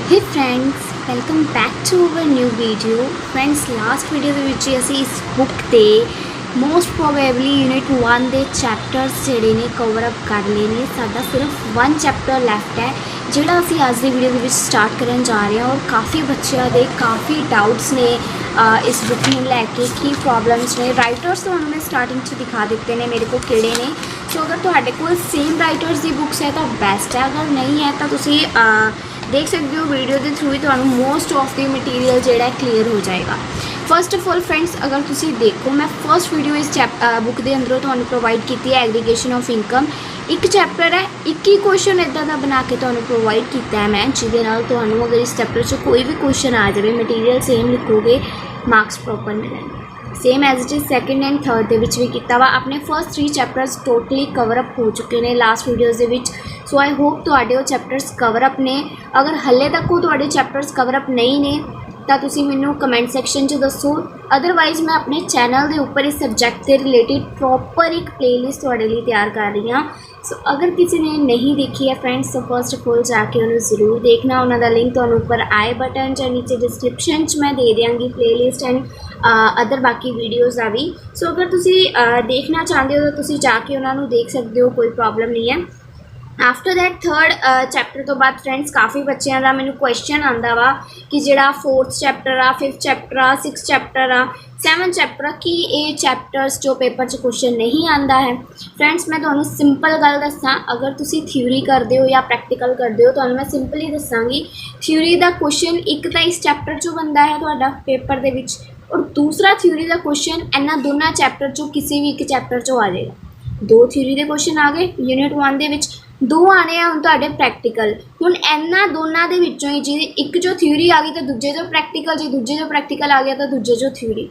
Hey friends, welcome back to our new video. Friends, last video ਦੇ ਵਿੱਚ ਅਸੀਂ ਇਸ ਬੁੱਕ ਦੇ ਮੋਸਟ ਪ੍ਰੋਬੇਬਲੀ ਯੂਨਿਟ 1 ਦੇ ਚੈਪਟਰਸ ਜਿਹੜੇ ਨੇ ਕਵਰ ਅਪ ਕਰ ਲਏ ਨੇ। ਸਾਡਾ ਸਿਰਫ 1 ਚੈਪਟਰ ਲੈਫਟ ਹੈ ਜਿਹੜਾ ਅਸੀਂ ਅੱਜ ਦੀ ਵੀਡੀਓ ਦੇ ਵਿੱਚ ਸਟਾਰਟ ਕਰਨ ਜਾ ਰਹੇ ਹਾਂ। ਔਰ ਕਾਫੀ ਬੱਚਿਆਂ ਦੇ ਕਾਫੀ ਡਾਊਟਸ ਨੇ ਇਸ ਬੁੱਕ ਨੂੰ ਲੈ ਕੇ, ਕੀ ਪ੍ਰੋਬਲਮਸ ਨੇ। ਰਾਈਟਰਸ ਤੁਹਾਨੂੰ ਮੈਂ ਸਟਾਰਟਿੰਗ 'ਚ ਦਿਖਾ ਦਿੱਤੇ ਨੇ ਮੇਰੇ ਕੋਲ ਕਿਹੜੇ ਨੇ। ਸੋ ਅਗਰ ਤੁਹਾਡੇ ਕੋਲ ਸੇਮ ਰਾਈਟਰਸ ਦੀ ਬੁੱਕਸ ਹੈ ਤਾਂ ਬੈਸਟ ਹੈ, ਅਗਰ ਨਹੀਂ ਹੈ ਤਾਂ ਤੁਸੀਂ देख सकते हो वीडियो के थ्रू ही तो मोस्ट ऑफ द मटीरियल जोड़ा क्लीयर हो जाएगा। फस्ट ऑफ ऑल फ्रेंड्स, अगर तुसी देखो मैं फर्स्ट वीडियो इस बुक के अंदरों तो प्रोवाइड की है एग्रीगेशन ऑफ इनकम। एक चैप्टर है, 21 क्वेश्चन इदा का बना के तो प्रोवाइड किया है मैं, जिदे नाल तुहानू अगर इस चैप्टर से कोई भी क्वेश्चन आ जाए मटीरियल सेम लिखोगे मार्क्स प्रॉपर मिलेंगे। Same as it is second and third के भी किया वा। अपने first 3 chapters totally cover up हो चुके हैं लास्ट वीडियोज़ के विच। सो आई होप तुहाडे वो चैप्टरस कवर अप ने। अगर हले तक वो तुहाडे चैप्टरस कवर अप नहीं ने तो तुसी मैनू कमेंट सैक्शन च दसो। अदरवाइज़ मैं अपने चैनल के उपर इस सबजैक्ट के रिलेटिड प्रॉपर एक प्लेलिस्ट तुहाडे लिए तैयार कर रही हाँ। सो अगर किसी ने नहीं देखी है फ्रेंड्स तो फर्स्ट ऑफ ऑल जाके उन्हें ज़रूर देखना। उन्होंने लिंक तो ऊपर आई बटन या नीचे डिस्क्रिप्शन मैं दे देंगी प्लेलिस्ट एंड अदर बाकी वीडियोज़ का भी। सो अगर तुसी देखना चाहते हो तो तुसी जाके उन्होंने देख सकते हो, कोई प्रॉब्लम नहीं है। आफ्टर दैट थर्ड चैप्टर तो बाद फ्रेंड्स काफ़ी बच्चों का मैंने क्वेश्चन आता वा कि जोड़ा 4th चैप्टर आ, 5th चैप्टर आ, 6th चैप्टर आ, 7th चैप्टर कि ये चैप्टर्स जो पेपर च क्वेश्चन नहीं आता है। फ्रेंड्स मैं तुम्हें सिंपल गल दसा, अगर तुसी थ्योरी करते हो या प्रैक्टिकल करते हो तो मैं सिंपल ही दसांगी। थ्योरी का क्वेश्चन एक तो इस चैप्टर चो बनता है तुहाडा पेपर दे विच, और दूसरा थ्योरी का क्वेश्चन इन्हां दोनों चैप्टर चो किसी भी एक चैप्टर चो आ जाएगा। 2 थ्योरी के क्वेश्चन आ गए यूनिट 1 दे विच, 2 आने हैं हुण तुहाडे प्रैक्टिकल। हुण इन्हां दोनों के विचों ही जी एक जो थ्योरी आ गई तो दूजे जो प्रैक्टिकल, जो दूजे जो प्रैक्टिकल आ गया तो दूजे जो थ्योरी।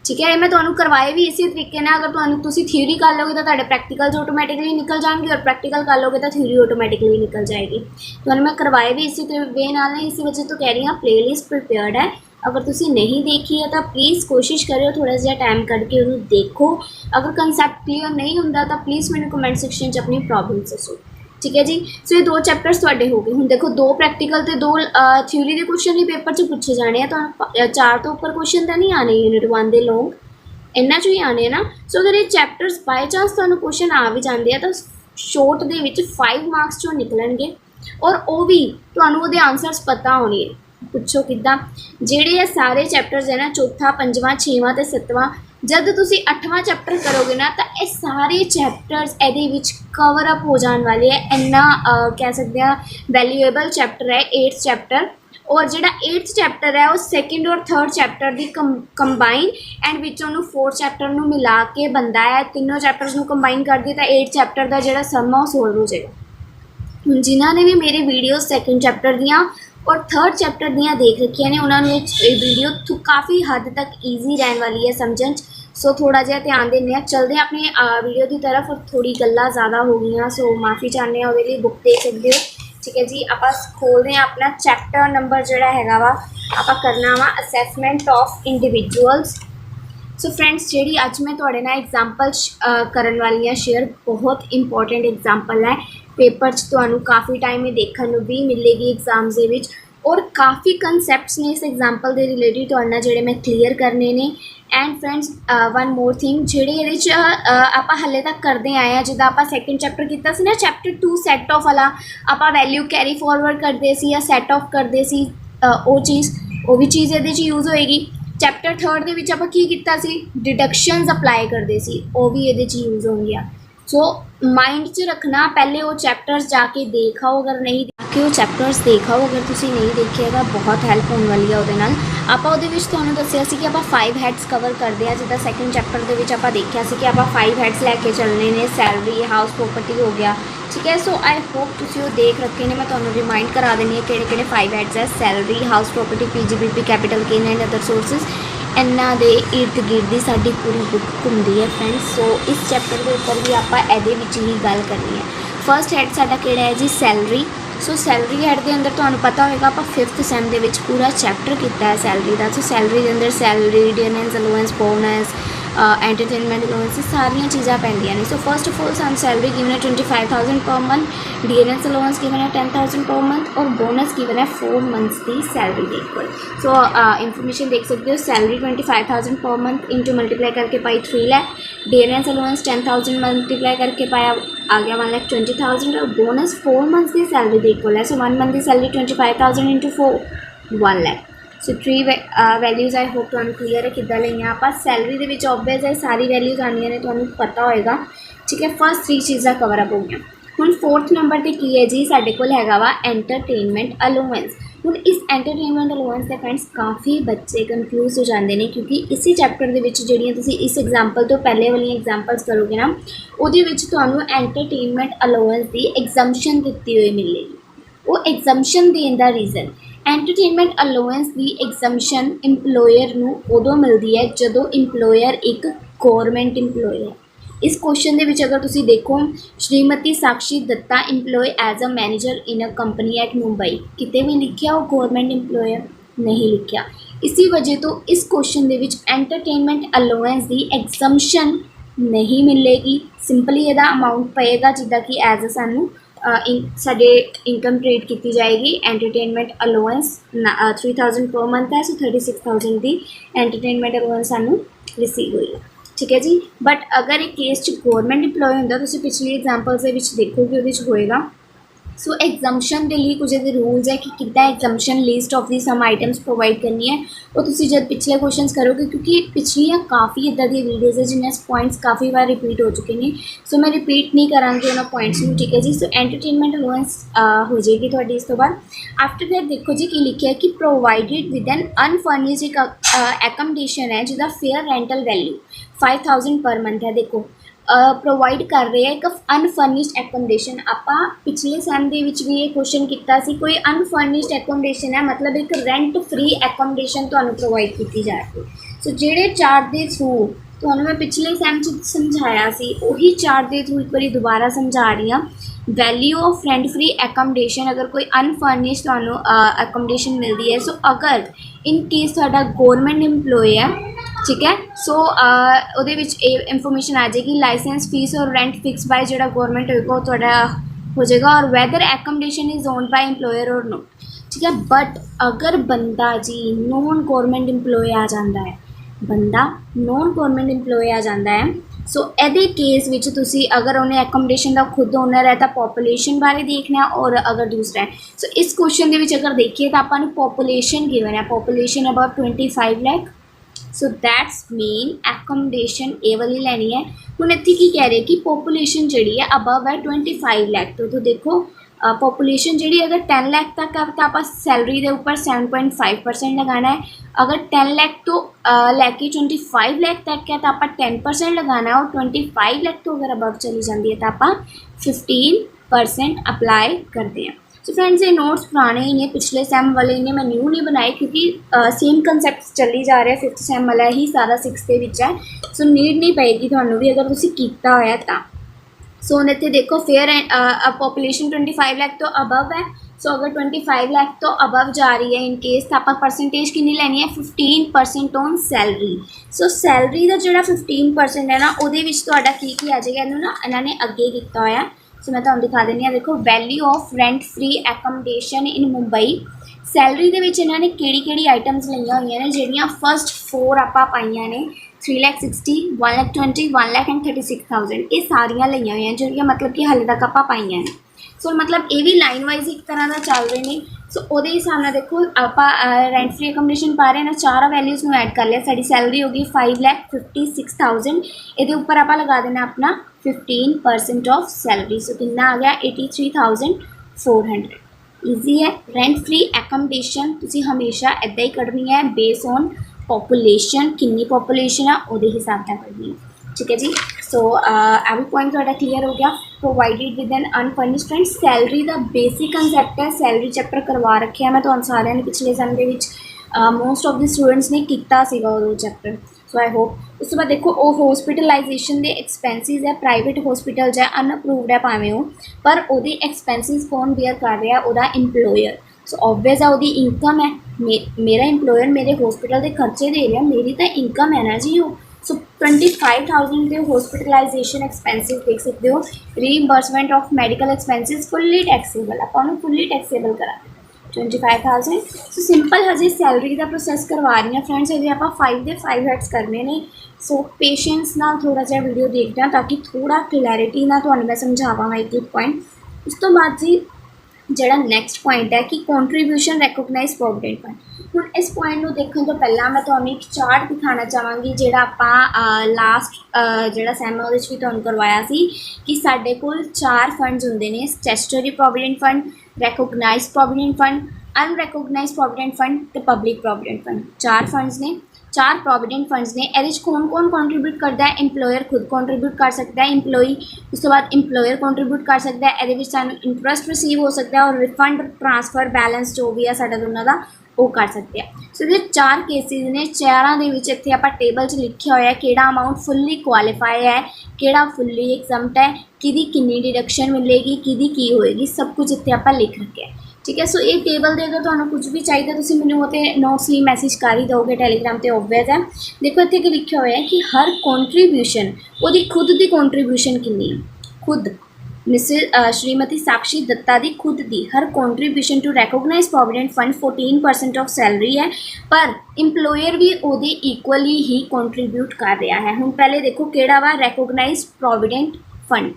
ठीक है, मैं तुहानूं करवाए भी इसी तरीके ना। अगर तुहानूं थ्योरी कर लोगे तो तुहाडे प्रैक्टिकल ऑटोमैटिकली निकल जाएंगे, और प्रैक्टिकल कर लोगे तो थ्योरी ऑटोमैटिकली निकल जाएगी। तुहानूं मैं करवाए भी इसी वे नाल है, इसी वजह तो कह रही हाँ प्लेलिस्ट प्रिपेयर्ड है। अगर तुसी नहीं देखी है तो प्लीज़ कोशिश करो थोड़ा जहा टाइम करके उन्हें देखो। अगर कंसैप्ट क्लीयर नहीं होंदा तो प्लीज़ मैंने कमेंट सैक्शन अपनी प्रॉब्लम्स दसो। ठीक है जी। सो ये 2 चैप्टर्स तुहाडे हो गए। हुण देखो 2 प्रैक्टिकल तो 2 थ्योरी के क्वेश्चन ही पेपर च पूछे जाने हैं, तो 4 तो उपर क्वेश्चन तो नहीं आने यूनिट 1 के लॉन्ग, इन्ना चो ही आने हैं ना। सो अगर ये चैप्टर्स बाय चांस तुहानूं क्वेश्चन आ भी जाते हैं तो शॉर्ट दे विच 5 मार्क्स चों निकलणगे, और वो भी तुहानूं उहदे आंसर्स पता होने। पुछो किद्दां, जिहड़े सारे चैप्टर्स है ना, चौथा, 5वां, 6वां ते 7वां, जब तुसी 8वां चैप्टर करोगे ना तो ये सारे चैप्टर्स एदे विच कवर अप हो जाने वाले है। इन्ना कह सकते हैं वैल्यूएबल चैप्टर है 8th चैप्टर। और जोड़ा 8th चैप्टर है वो 2nd और 3rd चैप्टर की कंबाइन एंड विचों 4th चैप्टर में मिला के बनता है। तीनों चैप्टर्स को कंबाइन कर दिए तो 8th चैप्टर का जोड़ा सम है वो सोल्व हो जाएगा। हुण जिन्होंने भी मेरे वीडियो 2nd चैप्टर दियाँ और 3rd चैप्टर दियाँ देख रखी ने, उन्होंने वीडियो काफ़ी हद तक ईजी रहने वाली है समझन। सो थोड़ा जहा ध्यान देने चलते हैं अपनी वीडियो की तरफ। और थोड़ी गल्लां ज़्यादा हो गई, सो माफ़ी चाहते हैं, वो बुक देख सकते हो। ठीक है जी, आप खोलते हैं अपना चैप्टर नंबर जोड़ा है वा, आप करना वा assessment of individuals. So friends ji अज मैं तुहाडे नाल एग्जाम्पल करन वाली हाँ शेयर, बहुत इंपॉर्टेंट एग्जाम्पल है। पेपर च तुहानूं काफ़ी टाइम में देखने को भी मिलेगी एग्जाम्स दे विच, और काफ़ी कंसैप्ट्स ने इस एग्जाम्पल के रिलेटिड तुहाडे नाल जिहड़े मैं क्लीयर करने ने। And friends one more thing, जिहड़े इहदे आप हले तक करते आए हैं, जिद्दां आप 2nd चैप्टर किया सी ना, चैप्टर 2 सैट ऑफ वाला आप वैल्यू कैरी फॉरवर्ड करते सी या सैट ऑफ करते सी, वो चीज़ ये यूज़ होएगी। चैप्टर 3rd के विच आपां की कीता सी, डिडक्शनस अप्लाई करते सी, वो भी ये यूज़ होंगे। सो माइंड च रखना, पहले वो चैप्टर्स जाके देखाओ, अगर नहीं जाके वो चैप्टर्स देखाओ, अगर तुसी नहीं देखिएगा बहुत हेल्प होने वाली है। उहदे नाल आपां उहदे विच तुहानूं दस्सिया सी कि आपां 5 हैड्स कवर करते हैं। जिद्दां 2nd चैप्टर दे विच आपां देखिया सी कि आपां 5 हैड्स लैके चलने ने, सैलरी, हाउस प्रॉपर्टी हो गया। ठीक है, सो आई होप तुसी वो देख रखे ने। मैं तुहानूं रिमाइंड करा देनी है किहड़े-किहड़े 5 हैड्स है, salary, house property, PGBP, capital gain and other sources. इन्हां दे इर्द गिर्द ही साडी पूरी बुक घूमती है फ्रेंड्स। सो इस चैप्टर के उपर भी आपां इहदे विच ही गल करनी है। फर्स्ट हैड साडा किहड़ा है जी, सैलरी। सो सैलरी हैड के अंदर तुहानूं पता होगा आप 5th सैम के पूरा चैप्टर किया है सैलरी का। सो सैलरी के अंदर salary, dearness, allowance, bonus, entertainment allowance सारिया चीज़ां पैंदियां ने। सो फर्स्ट ऑफ ऑल सानू सैलरी गिवन है 25,000 per month, DNS allowance given है 10,000 पर मंथ और बोनस गिवन है 4 मंथ्स की सैलरी के ऊपर। सो इंफॉर्मेशन देख सकते हो, salary 25,000 per month into multiply करके पाई 3 लाख, DNS अलाउंस 10,000 मल्टीप्लाई करके पाया आ गया 1,20,000 और बोनस 4 मंथ्स की सैलरी के इक्वल है। सो 1 मंथ की salary 25,000 into 4 1 lakh. So 3 values I hope तुहानू क्लीयर है किद्दां लईआं आपां। सैलरी दे विच ऑब्वियस है सारी वैल्यूज़ आनियां ने, तुहानू पता होएगा, ठीक है। फर्स्ट 3 चीज़ां कवर अप हो गई। हुण 4th नंबर ते की है जी, साडे कोल हैगा वा एंटरटेनमेंट अलाउंस। हुण इस एंटरटेनमेंट अलाउंस दे फ्रेंड्स काफ़ी बच्चे कन्फ्यूज़ हो जाते हैं, क्योंकि इसी चैप्टर दे विच जिहड़ियां तुसीं इस एग्जाम्पल तो पहले वाली एग्जाम्पल्स करोगे ना, उहदे विच तुहानू एंटरटेनमेंट अलाउंस की एग्जम्पशन दित्ती हुई मिलेगी। वो एग्जम्पशन देने का रीज़न, एंटरटेनमेंट अलाउंस की एग्जम्पशन इंपलॉयर नू उदों मिलती है जदों इंपलॉयर एक गौरमेंट इंपलॉय है। इस क्वेश्चन दे विच अगर तुसीं देखो, Shrimati Sakshi Datta employ as a manager in a company at Mumbai, किते भी लिखिया वो गौरमेंट इंपलॉयर नहीं लिखिया। इसी वजह तो इस क्वेश्चन दे विच एंटरटेनमेंट अलाउंस की एग्जम्पशन नहीं मिलेगी। सिंपली यदा अमाउंट पएगा जिदा कि एज अ सानू साडे इनकम ट्रीट की जाएगी। एंटरटेनमेंट अलाउंस 3,000 पर मंथ है, सो 36,000 की एंटरटेनमेंट अलाउंस सानू रिसीव हुई है, ठीक है जी। बट अगर एक केस च गौरमेंट इंपलॉय होंदा, तुसीं पिछली एग्जाम्पल्स दे विच देखोगे उहदे च होएगा। सो एग्जम्पशन के लिए कुछ ऐसे रूल्स है कि कितना exemption list of the some items provide करनी है, और तुसीं जब पिछले क्वेश्चंस करोगे, क्योंकि पिछलियाँ काफ़ी इदा दी वीडियोज़ है जिन्हें पॉइंट्स काफ़ी बार रिपीट हो चुके हैं। सो मैं रिपीट नहीं करांगी उन्होंने पॉइंट्स में, ठीक है जी। सो एंटरटेनमेंट अलाउंस हो जाएगी थोड़ी इस तो बाद। आफ्टर दैट देखो जी कि लिखा है कि प्रोवाइडेड विद एन अनफर्निश्ड एकमडेशन है जिसका फेयर रेंटल वैल्यू 5,000 पर मंथ है। देखो प्रोवाइड कर रहे हैं एक अनफर्निश्ड एकमडेशन। आपां पिछले सैम दे विच भी ये क्वेश्चन किया सी, कोई अनफर्निश्ड एकमडेशन है मतलब एक रेंट फ्री एकमडेशन तुहानूं प्रोवाइड की जा रही है। सो जिहड़े चार्ट के थ्रू तुहानूं मैं पिछले सैम समझाया सी, उही चार्ट के थ्रू एक बार दोबारा समझा रही हाँ। वैल्यू ऑफ रेंट फ्री एकमडेशन, अगर कोई अनफर्निश्ड तुहानूं एकमडेशन मिलती है, सो अगर इन केस तुहाडा गौरमेंट इंपलॉय है, ठीक है। सो उहदे विच इंफॉर्मेशन आ जाएगी, लाइसेंस फीस और रेंट फिक्स बाय जो गौरमेंट होगा वो तुहाडा हो जाएगा, और वैदर एकमडेशन इज ओन्ड बाय इंपलॉयर और नो, ठीक है। बट अगर बंदा जी नॉन गौरमेंट इंपलॉय आ जाता है, बंदा नॉन गौरमेंट इंपलॉय आ जाता है, सो एदे केस विच तुसी अगर उन्हें एकमडेशन का खुद ओनर है तो पॉपूलेशन बारे देखना है, और अगर दूसरा है, सो इस क्वेश्चन के विच अगर देखिए तो आपां नूं पॉपूलेशन गिवन है, population about 25 lakh. So that's mean accommodation ए वाली लैनी है। हुण इत्थे की कह रहे कि पॉपूलेशन जी है अबव है 25 लाख तो देखो पॉपूलेशन जी अगर 10 लाख तक है तो आप सैलरी के ऊपर 7.5% लगाना है। अगर 10 लाख तो लैके 25 लाख तक है तो आप 10% लगाना है, और 25 लाख तो अगर अबव चली जाती है तो आप 15% अप्लाई करते हैं। सो फ्रेंड्स ये नोट्स पुराने ही ने, पिछले सैम वाले ने मैं न्यू नहीं बनाए, क्योंकि सेम कंसैप्ट चली जा रहा है। 5th सैम वाला ही सारा 6th के विच है, सो नीड नहीं पेगी थानू भी अगर तुसीं कीता होया तां। सो हुण इत्थे देखो फेयर पॉपूलेशन 25 लाख तो अबव है। सो अगर 25 लाख तो अबव जा रही है इन केस तो आप परसेंटेज कितनी लैनी है, 15% ऑन सैलरी। सो सैलरी का जो 15% है ना, उहदे विच तुहाडा की आ जाएगा, इन्हूं ना इन्होंने अगे किया होया। सो मैं तुहानूं दिखा देनी। देखो value of rent free accommodation in Mumbai, salary के विच इन्होंने किहड़ी आइटम्स लईआं होईआं ने, जिहड़ियां फर्स्ट 4 आपां पाईआं ने 3,60,000, 1,20,000, 1,00,000 एंड 36,000, ये सारियां लईआं होईआं जिहड़ियां मतलब कि हाले तक आपां पाईआं ने। सो मतलब ये भी लाइन वाइज एक तरह का चल रहे हैं। सो उहदे हिसाब नाल देखो आप रेंट फ्री एकमडेशन पा रहे हैं ना, 4 वैल्यूज़ में ऐड कर लिया। साडी सैलरी होगी 5,56,000, ये ऊपर आप लगा देना अपना 15% ऑफ सैलरी। सो कितना आ गया 83,400। ईजी है। रेंट फ्री एकमडेशन तुसीं हमेशा इदा ही कढ़नी है, बेस ऑन पॉपूलेशन, कितनी पॉपूलेशन है उहदे हिसाब नाल कढ़नी है, ठीक है जी। सो आ भी पॉइंट थोड़ा क्लीयर हो गया। Provided with an unfurnished, friends salary का बेसिक कंसैप्ट है, सैलरी चैप्टर करवा रखे है मैं तो सारे ने पिछले सन के मोस्ट ऑफ द स्टूडेंट्स ने किया वो चैप्टर। So I hope. उस तो बाद देखो वो हॉस्पिटलाइजेशन के एक्सपेंसिज है, प्राइवेट हॉस्पिटल है, अनअप्रूवड है भावें वो, पर वो एक्सपेंसिज कौन बेयर कर रहा है, वह इंपलॉयर। सो ऑब्वियस है वो इनकम है, मेरा इंपलॉयर मेरे हॉस्पिटल के खर्चे दे रहा, मेरी तो इनकम है ना जी वो। सो 25,000 के हॉस्पिटलाइजेशन एक्सपेंसिस देख सकते हो। Reimbursement of medical expenses fully taxable, ਆਪਾਂ फुल्ली टैक्सेबल करा 25,000। सो सिंपल हजे सैलरी का प्रोसैस करवा रही हैं फ्रेंड्स, हजे आप 5 ਦੇ 5 हैड्स करने ने। सो पेशेंस ना थोड़ा जहा वीडियो देखते हैं ताकि थोड़ा क्लैरिटी ना तो मैं समझावा एक एक पॉइंट। उस तो बाद जी ਜਿਹੜਾ ਨੈਕਸਟ ਪੁਆਇੰਟ ਹੈ ਕਿ ਕੰਟਰੀਬਿਊਸ਼ਨ ਰੈਕੋਗਨਾਈਜ਼ ਪ੍ਰੋਵੀਡੈਂਟ ਫੰਡ। ਹੁਣ ਇਸ ਪੁਆਇੰਟ ਨੂੰ ਦੇਖਣ ਤੋਂ ਪਹਿਲਾਂ ਮੈਂ ਤੁਹਾਨੂੰ ਇੱਕ ਚਾਰਟ ਦਿਖਾਉਣਾ ਚਾਹਾਂਗੀ ਜਿਹੜਾ ਆਪਾਂ ਲਾਸਟ ਜਿਹੜਾ ਸੈਮ ਉਹਦੇ 'ਚ ਵੀ ਤੁਹਾਨੂੰ ਕਰਵਾਇਆ ਸੀ ਕਿ ਸਾਡੇ ਕੋਲ 4 ਫੰਡਸ ਹੁੰਦੇ ਨੇ, statutory provident fund, recognise provident fund, unrecognise provident fund ਤੇ ਪਬਲਿਕ ਪ੍ਰੋਵੀਡੈਂਟ ਫੰਡ। 4 ਫੰਡਸ ਨੇ, 4 ਪ੍ਰੋਵੀਡੈਂਟ फंड्स ने। ये कौन कौन कॉन्ट्रीब्यूट करता है? इंप्लॉयर खुद कॉन्ट्रीब्यूट कर सकता है, इंप्लॉई उस तो बाद इंप्लॉयर कॉन्ट्रीब्यूट कर सकता है। ये सानू इंटरस्ट रिसीव हो सकता है और रिफंड ट्रांसफर बैलेंस जो भी है साडा दोनों का वो कर सकते हैं। सो ये 4 केसिस ने, 4 ਦੇ ਵਿੱਚ ਇੱਥੇ ਆਪਾਂ ਟੇਬਲ 'ਚ ਲਿਖਿਆ ਹੋਇਆ ਕਿਹੜਾ ਅਮਾਊਂਟ ਫੁੱਲੀ ਕੁਆਲੀਫਾਈ ਹੈ, ਕਿਹੜਾ ਫੁੱਲੀ ਐਗਜ਼ੈਂਪਟ ਹੈ, ਕਿਹਦੀ ਕਿੰਨੀ ਡਿਡਕਸ਼ਨ ਮਿਲੇਗੀ, ਕਿਹਦੀ ਕੀ ਹੋਏਗੀ, ਸਭ ਕੁਝ ਇੱਥੇ ਆਪਾਂ ਲਿਖ ਰੱਖਿਆ। ठीक है। सो ये टेबल ਦੇ अगर ਤੁਹਾਨੂੰ कुछ भी चाहिए तो मैंने वो नोट्स लिए मैसेज कर ही दोगे टैलीग्राम पर, ओबवियस है। देखो इतने कि लिखा हुआ है कि हर कॉन्ट्रीब्यूशन वो खुद की कॉन्ट्रीब्यूशन कितनी है, खुद मिसेज श्रीमती साक्षी दत्ता की खुद की हर contribution to recognise provident fund 14% of salary है, पर इंप्लॉयर भी वो इक्वली ही कॉन्ट्रीब्यूट कर रहा है। हुण पहले देखो किहड़ा वा रैकोगनाइज प्रोविडेंट फंड।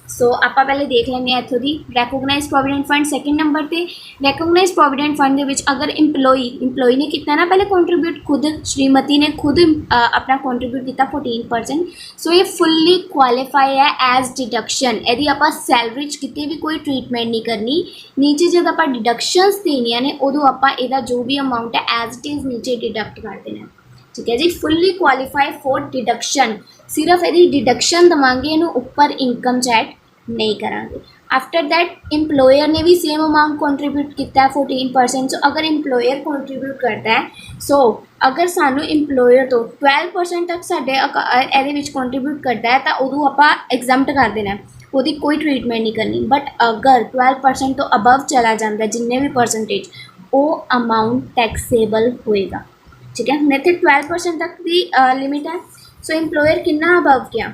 सो आप पहले देख लेंगे इतों की रैकोगनाइज प्रोविडेंट फंड सैकेंड नंबर पर। रैकोगनाइज प्रोविडेंट फंड के अगर इंप्लॉई ने कितना ना पहले कॉन्ट्रीब्यूट, खुद श्रीमती ने खुद अपना कॉन्ट्रीब्यूट किया 14%। सो ये फुल्ली क्वालीफाई है एज डिडक्शन। यदि आप सैलरी कितने भी कोई ट्रीटमेंट नहीं करनी, नीचे जब आप डिडक्शंस देनिया ने उदों आप जो भी अमाउंट है एज इट इज़ नीचे डिडक्ट कर देना। ठीक है जी, फुल्ली क्वालीफाई फॉर डिडक्शन। सिर्फ यदि डिडक्शन देवांगे इनू ऊपर इनकम चैट नहीं करांगे। आफ्टर दैट इंप्लॉयर ने भी सेम अमाउंट कॉन्ट्रीब्यूट किया है 14%। सो अगर इंप्लॉयर कॉन्ट्रीब्यूट करता है, सो अगर सानू इंप्लॉयर तो 12% तक साडे ये कॉन्ट्रीब्यूट करता है तो उदों आप एग्जैम्प्ट कर देना, वो कोई ट्रीटमेंट नहीं करनी। बट अगर 12% तो अबव चला जाता है जिन्ने भी परसेंटेज, वो अमाउंट टैक्सेबल होएगा। ठीक है, नहीं तो 12% तक की लिमिट है। सो इंप्लॉयर कितना अबव किया,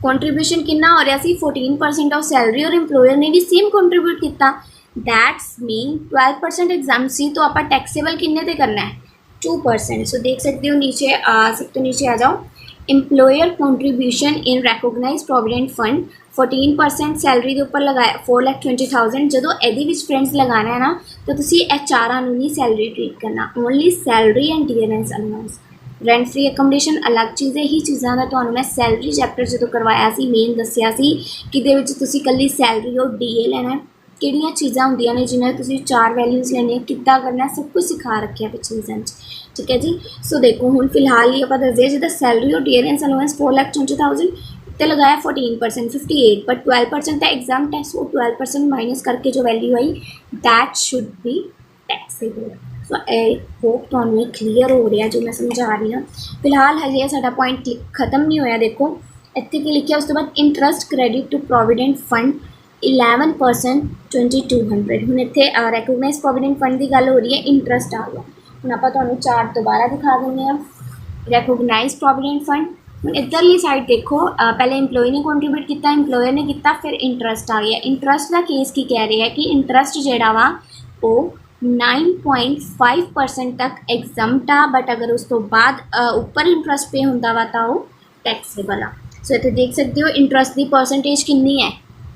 कॉन्ट्रीब्यूशन कितना हो रहा सी 14% ऑफ सैलरी और इंप्लॉयर ने भी सेम कॉन्ट्रीब्यूट किया, दैट्स मीन 12% एग्जाम सी। तो आप टैक्सेबल किन्ने ते करना है 2%। सो देख सकते हो नीचे सब तो नीचे आ जाओ, employer contribution in recognise provident fund 14% salary के उपर लगाया 4,20,000। जो ये फ्रेंड्स लगाना है ना तो तुसी ये 4 नहीं सैलरी ट्रीट करना, only salary and dearness allowance. Rent free accommodation अलग चीज़ है। यही चीज़ों का तो मैं सैलरी चैप्टर जो करवाया सी मेन दसिया सी कि तुसी कल्ली सैलरी और DA लेना, किहड़ियां चीज़ां होंदियां ने जिन्हें तुसी 4 वैल्यूज़ लेने, किद्दां करना, सब कुछ सिखा रखे पिछले सीजन। ठीक है जी। सो देखो हुण फिलहाल ही आप दसदे जिद्दां सैलरी और डियरेंस अलाउंस 4,20,000 तो लगाया 14% 58, बट 12% तो एग्जाम्प्ट है। सो 12% माइनस करके जो value I that should be taxable. So I hope तो क्लीयर हो रहा जो मैं समझा रही हाँ। फिलहाल हजे साडा पॉइंट खत्म नहीं होया। देखो इत्थे की लिखा, उस तो बाद interest credit to provident fund 11% 2,200। हुण इत्थे रैकोगनाइज प्रोविडेंट फंड की गल हो रही है, इंटरस्ट आ गया। हुण आपां तुहानूं चार्ट दोबारा दिखा देंगे हैं। रैकोगनाइज प्रोविडेंट फंड हुण इधरली साइड देखो, पहले इंप्लॉय ने कॉन्ट्रीब्यूट किया, इंप्लॉयर ने किया, फिर इंटरस्ट आ गया। इंटरस्ट का केस की कह रहा है कि इंटरस्ट जिहड़ा वा वो 9.5% तक एग्जम्प्ट आ, बट अगर उस तो बाद ऊपर इंटरस्ट पे होंदा वा तो वो टैक्सेबल आ। सो इत्थे देख सकते हो इंटरस्ट की परसेंटेज कितनी है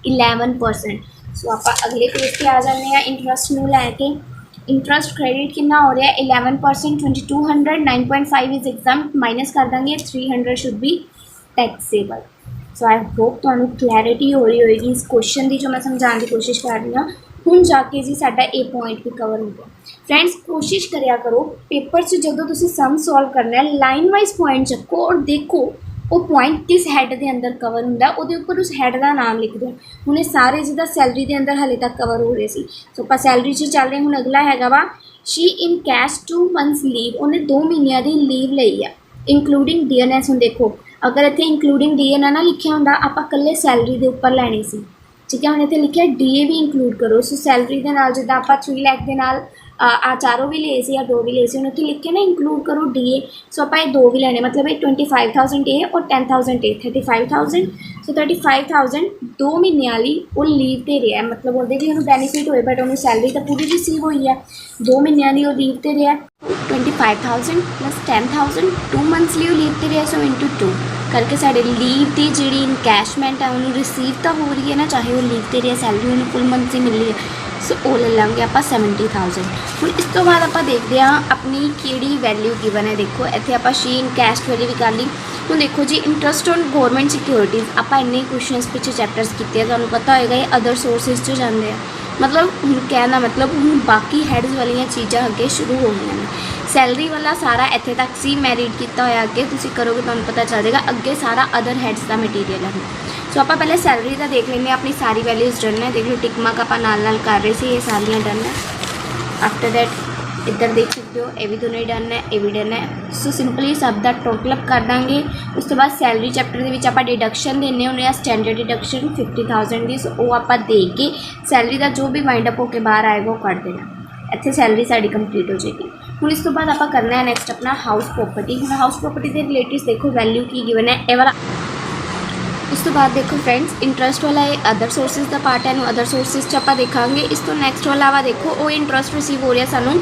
11%। सो आप अगले पेज पे आ जाते हैं। इंटरस्ट नूं लैके इंटरस्ट क्रेडिट कितना हो रहा है 11% 2,200, 9.5 इज एग्जम्प्ट, माइनस कर देंगे 300 should be taxable. So I hope तो क्लैरिटी हो रही होगी इस क्वेश्चन की जो मैं समझाने की कोशिश कर रही हूँ। हुण जाके जी साडा ए पॉइंट भी कवर हो गया। फ्रेंड्स कोशिश करिया करो पेपर से जो तुसीं सम सॉल्व करना है लाइन वाइज पॉइंट चक्को और देखो वो पॉइंट किस हैड के अंदर कवर होंदा, उहदे उपर उस हैड का नाम लिख दो। हुण ये सारे जिदा सैलरी के अंदर हाले तक कवर हो रहे सी। सो आप सैलरी च चल रहे। हुण अगला हैगा वा she in cash 2 months leave, उन्हें 2 महीनों की लीव लई है इंकलूडिंग DNS। हुण देखो अगर इत्थे इंकलूडिंग DA ना लिखिया होंदा आपां कल्ले सैलरी के उपर लैनी सी। ठीक है, हम इतने लिखा DA भी इंकलूड करो। सो सैलरी के नाल जिद्दां आपां 3 लाख के नाल आ चारों भी ले सी या दो भी ले सी, उन्हें उत्थे लिखे ना इंक्लूड करो DA। सो आप ये दो भी लेने, मतलब ये 25,000 ए और 10,000 ए, 35,000। सो 35,000 2 महीने वाली वो लीव पर रहा है, मतलब वो उन्होंने बेनीफिट होए बट उन्होंने सैलरी तो पूरी रिसीव हुई है, 2 महीने वाली वो लीव पर रहा। 25,000 प्लस 10,000 2 मंथ्स लीव लीव पर रहा। सो इंटू 2 करके साढ़े लीव की जी इनकैशमेंट है उन्होंने रिसीव तो हो रही है ना, चाहे वो लीव पर रहा, सैलरी उन्होंने फुल मंथ से मिल रही है। सो वो ले लेंगे आप 70,000। ਹੁਣ ਇਸ ਤੋਂ ਬਾਅਦ ਆਪਾਂ ਦੇਖਦੇ ਹਾਂ ਆਪਣੀ ਕਿਹੜੀ ਵੈਲਿਊ ਗਿਵਨ ਹੈ। ਦੇਖੋ ਇੱਥੇ ਆਪਾਂ ਸ਼ੀ ਇਨਕੈਸ਼ਡ ਵਾਲੀ ਵੀ ਕਰ ਲਈ। ਹੁਣ ਦੇਖੋ ਜੀ ਇੰਟਰਸਟ ਔਨ ਗੌਰਮੈਂਟ ਸਿਕਿਉਰਿਟੀਜ਼, ਆਪਾਂ ਇੰਨੇ ਕੁਐਸਚਨਸ ਪਿੱਛੇ ਚੈਪਟਰਸ ਕੀਤੇ ਆ, ਤੁਹਾਨੂੰ ਪਤਾ ਹੋਏਗਾ ਇਹ ਅਦਰ ਸੋਰਸਿਸ 'ਚ ਜਾਂਦੇ ਆ। मतलब ਹੁਣ कहना मतलब ਹੁਣ बाकी हैड्स वाली चीज़ां अगे शुरू हो गई हैं। सैलरी वाला सारा इत्थे तक सी मैं रीड किया होया, अगे तुसीं करोगे तुहानूं पता चल जाएगा, अगे सारा अदर हैड्स का मटीरियल है। सो आप पहले सैलरी का देख लेंगे, अपनी सारी वैल्यूज़ डन है। देख लो टिक मार्क आप नाल नाल कर रहे थे, ये सारियां डन है। आफ्टर दैट इधर देख सकते हो ये भी दोनों ही डन है, ये भी डन है। सो सिंपली सब का टोटल अप कर देंगे। उस तो बाद सैलरी चैप्टर के आप डिडक्शन देने होने आ, स्टैंडर्ड डिडक्शन 50,000 की। सो वो आप दे के सैलरी का जो भी वाइंड अप होकर बाहर आएगा वो कर देना, इतने सैलरी साड़ी कंप्लीट हो जाएगी। हूँ इस तो बाद आप करना है नैक्सट अपना हाउस प्रॉपर्टी। हूँ हाउस प्रॉपर्टी के रिलेटिव देखो वैल्यू की गिवन है ये वाला। उस तो बाद देखो फ्रेंड्स इंटरस्ट वाला ये अदर सोर्सिस का पार्ट है, अदर सोर्सिस आप देखा। इस तो नैक्सट वाला वा देखो वो इंटरस्ट रिसीव हो रहा सानू